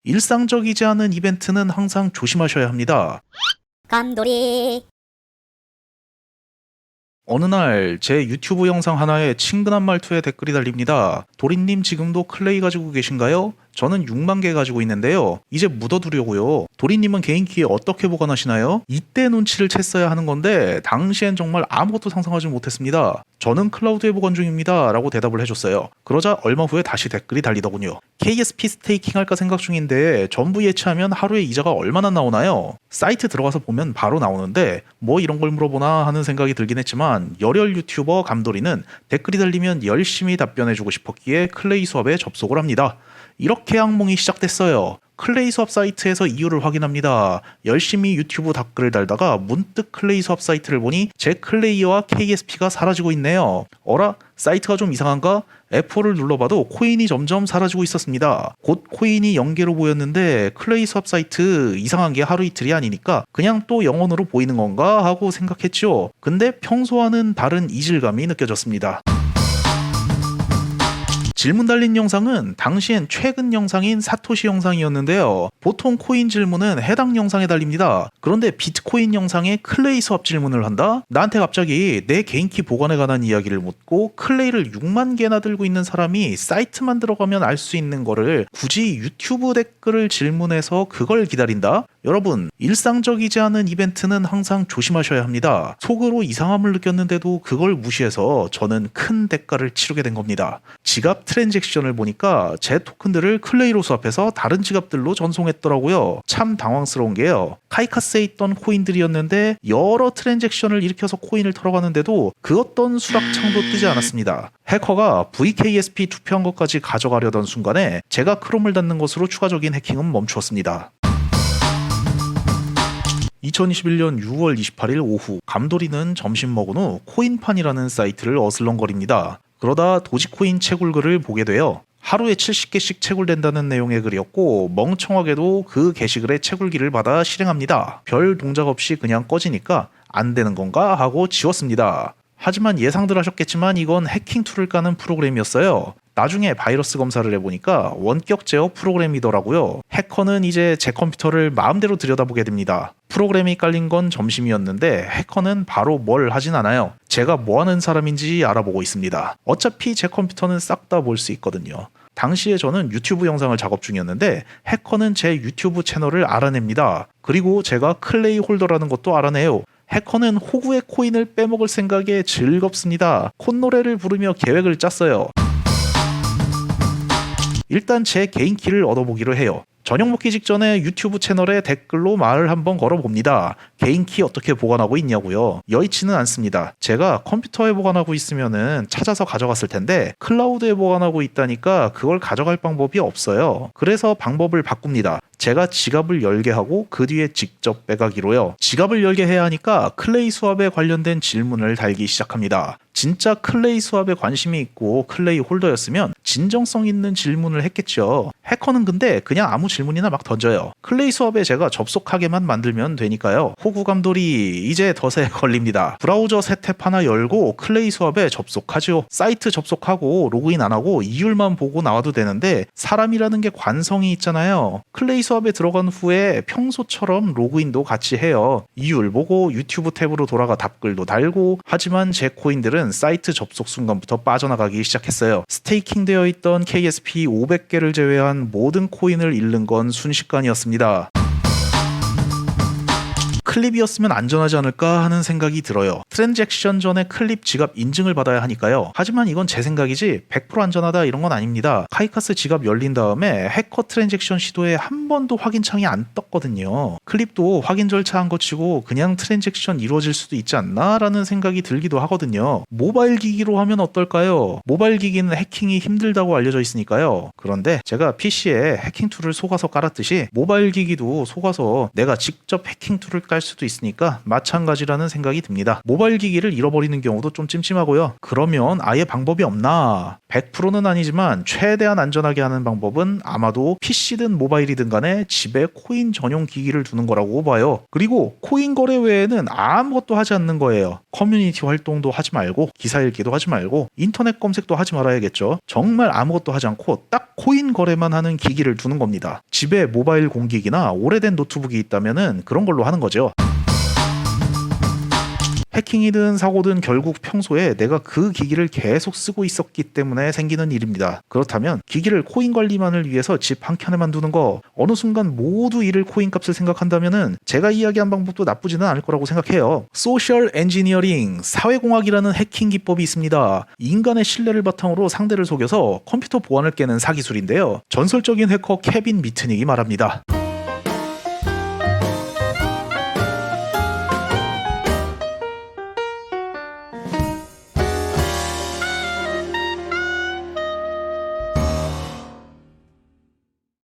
일상적이지 않은 이벤트는 항상 조심하셔야 합니다. 감돌이 어느 날 제 유튜브 영상 하나에 친근한 말투의 댓글이 달립니다. 도리님 지금도 클레이 가지고 계신가요? 저는 6만 개 가지고 있는데요. 이제 묻어두려고요. 도리님은 개인키에 어떻게 보관하시나요? 이때 눈치를 챘어야 하는 건데 당시엔 정말 아무것도 상상하지 못했습니다. 저는 클라우드에 보관 중입니다 라고 대답을 해줬어요. 그러자 얼마 후에 다시 댓글이 달리더군요. KSP 스테이킹 할까 생각 중인데 전부 예치하면 하루에 이자가 얼마나 나오나요? 사이트 들어가서 보면 바로 나오는데 뭐 이런 걸 물어보나 하는 생각이 들긴 했지만 열혈 유튜버 감돌이는 댓글이 달리면 열심히 답변해주고 싶었기에 클레이 수업에 접속을 합니다. 이렇게 악몽이 시작됐어요. 클레이 수업 사이트에서 이유를 확인합니다. 열심히 유튜브 댓글을 달다가 문득 클레이 수업 사이트를 보니 제 클레이와 KSP가 사라지고 있네요. 어라? 사이트가 좀 이상한가? F4를 눌러봐도 코인이 점점 사라지고 있었습니다. 곧 코인이 0개로 보였는데 클레이 수업 사이트 이상한 게 하루 이틀이 아니니까 그냥 또 영원으로 보이는 건가 하고 생각했죠. 근데 평소와는 다른 이질감이 느껴졌습니다. 질문 달린 영상은 당시엔 최근 영상인 사토시 영상이었는데요. 보통 코인 질문은 해당 영상에 달립니다. 그런데 비트코인 영상에 클레이 수업 질문을 한다? 나한테 갑자기 내 개인키 보관에 관한 이야기를 묻고 클레이를 6만 개나 들고 있는 사람이 사이트만 들어가면 알 수 있는 거를 굳이 유튜브 댓글을 질문해서 그걸 기다린다? 여러분, 일상적이지 않은 이벤트는 항상 조심하셔야 합니다. 속으로 이상함을 느꼈는데도 그걸 무시해서 저는 큰 대가를 치르게 된 겁니다. 지갑 트랜잭션을 보니까 제 토큰들을 클레이로 수합해서 다른 지갑들로 전송했더라고요. 참 당황스러운 게요. 카이카스에 있던 코인들이었는데 여러 트랜잭션을 일으켜서 코인을 털어가는데도 그 어떤 수락창도 뜨지 않았습니다. 해커가 VKSP 투표한 것까지 가져가려던 순간에 제가 크롬을 닫는 것으로 추가적인 해킹은 멈추었습니다. 2021년 6월 28일 오후 감돌이는 점심 먹은 후 코인판이라는 사이트를 어슬렁거립니다. 그러다 도지코인 채굴글을 보게 돼요. 하루에 70개씩 채굴된다는 내용의 글이었고 멍청하게도 그 게시글에 채굴기를 받아 실행합니다. 별 동작 없이 그냥 꺼지니까 안 되는 건가 하고 지웠습니다. 하지만 예상들 하셨겠지만 이건 해킹 툴을 까는 프로그램이었어요. 나중에 바이러스 검사를 해보니까 원격 제어 프로그램이더라고요. 해커는 이제 제 컴퓨터를 마음대로 들여다보게 됩니다. 프로그램이 깔린 건 점심이었는데 해커는 바로 뭘 하진 않아요. 제가 뭐 하는 사람인지 알아보고 있습니다. 어차피 제 컴퓨터는 싹 다 볼 수 있거든요. 당시에 저는 유튜브 영상을 작업 중이었는데 해커는 제 유튜브 채널을 알아냅니다. 그리고 제가 클레이 홀더라는 것도 알아내요. 해커는 호구의 코인을 빼먹을 생각에 즐겁습니다. 콧노래를 부르며 계획을 짰어요. 일단 제 개인 키를 얻어보기로 해요. 저녁 먹기 직전에 유튜브 채널에 댓글로 말을 한번 걸어봅니다. 개인 키 어떻게 보관하고 있냐고요. 여의치는 않습니다. 제가 컴퓨터에 보관하고 있으면은 찾아서 가져갔을 텐데 클라우드에 보관하고 있다니까 그걸 가져갈 방법이 없어요. 그래서 방법을 바꿉니다. 제가 지갑을 열게 하고 그 뒤에 직접 빼가기로요. 지갑을 열게 해야 하니까 클레이 수압에 관련된 질문을 달기 시작합니다. 진짜 클레이 수압에 관심이 있고 클레이 홀더였으면 진정성 있는 질문을 했겠죠. 해커는 근데 그냥 아무 질문이나 막 던져요. 클레이 수압에 제가 접속하게만 만들면 되니까요. 호구 감돌이 이제 덫에 걸립니다. 브라우저 새 탭 하나 열고 클레이 수압에 접속하죠. 사이트 접속하고 로그인 안 하고 이율만 보고 나와도 되는데 사람이라는 게 관성이 있잖아요. 클레이 수압에 들어간 후에 평소처럼 로그인도 같이 해요. 이율 보고 유튜브 탭으로 돌아가 답글도 달고 하지만 제 코인들은 사이트 접속 순간부터 빠져나가기 시작했어요. 스테이킹 되어 있던 KSP 500개를 제외한 모든 코인을 잃는 건 순식간이었습니다. 클립이었으면 안전하지 않을까 하는 생각이 들어요. 트랜잭션 전에 클립 지갑 인증을 받아야 하니까요. 하지만 이건 제 생각이지 100% 안전하다 이런 건 아닙니다. 카이카스 지갑 열린 다음에 해커 트랜잭션 시도에 한 번도 확인창이 안 떴거든요. 클립도 확인 절차 한 거 치고 그냥 트랜잭션 이루어질 수도 있지 않나 라는 생각이 들기도 하거든요. 모바일 기기로 하면 어떨까요? 모바일 기기는 해킹이 힘들다고 알려져 있으니까요. 그런데 제가 PC에 해킹 툴을 속아서 깔았듯이 모바일 기기도 속아서 내가 직접 해킹 툴을 깔 수도 있으니까 마찬가지라는 생각이 듭니다. 모바일 기기를 잃어버리는 경우도 좀 찜찜하고요. 그러면 아예 방법이 없나? 100%는 아니지만 최대한 안전하게 하는 방법은 아마도 PC든 모바일이든 간에 집에 코인 전용 기기를 두는 거라고 봐요. 그리고 코인 거래 외에는 아무것도 하지 않는 거예요. 커뮤니티 활동도 하지 말고 기사 읽기도 하지 말고 인터넷 검색도 하지 말아야겠죠. 정말 아무것도 하지 않고 딱 코인 거래만 하는 기기를 두는 겁니다. 집에 모바일 공기기나 오래된 노트북이 있다면은 그런 걸로 하는 거죠. 해킹이든 사고든 결국 평소에 내가 그 기기를 계속 쓰고 있었기 때문에 생기는 일입니다. 그렇다면 기기를 코인 관리만을 위해서 집 한 켠에만 두는 거 어느 순간 모두 잃을 코인 값을 생각한다면은 제가 이야기한 방법도 나쁘지는 않을 거라고 생각해요. 소셜 엔지니어링, 사회공학이라는 해킹 기법이 있습니다. 인간의 신뢰를 바탕으로 상대를 속여서 컴퓨터 보안을 깨는 사기술인데요. 전설적인 해커 케빈 미트닉이 말합니다.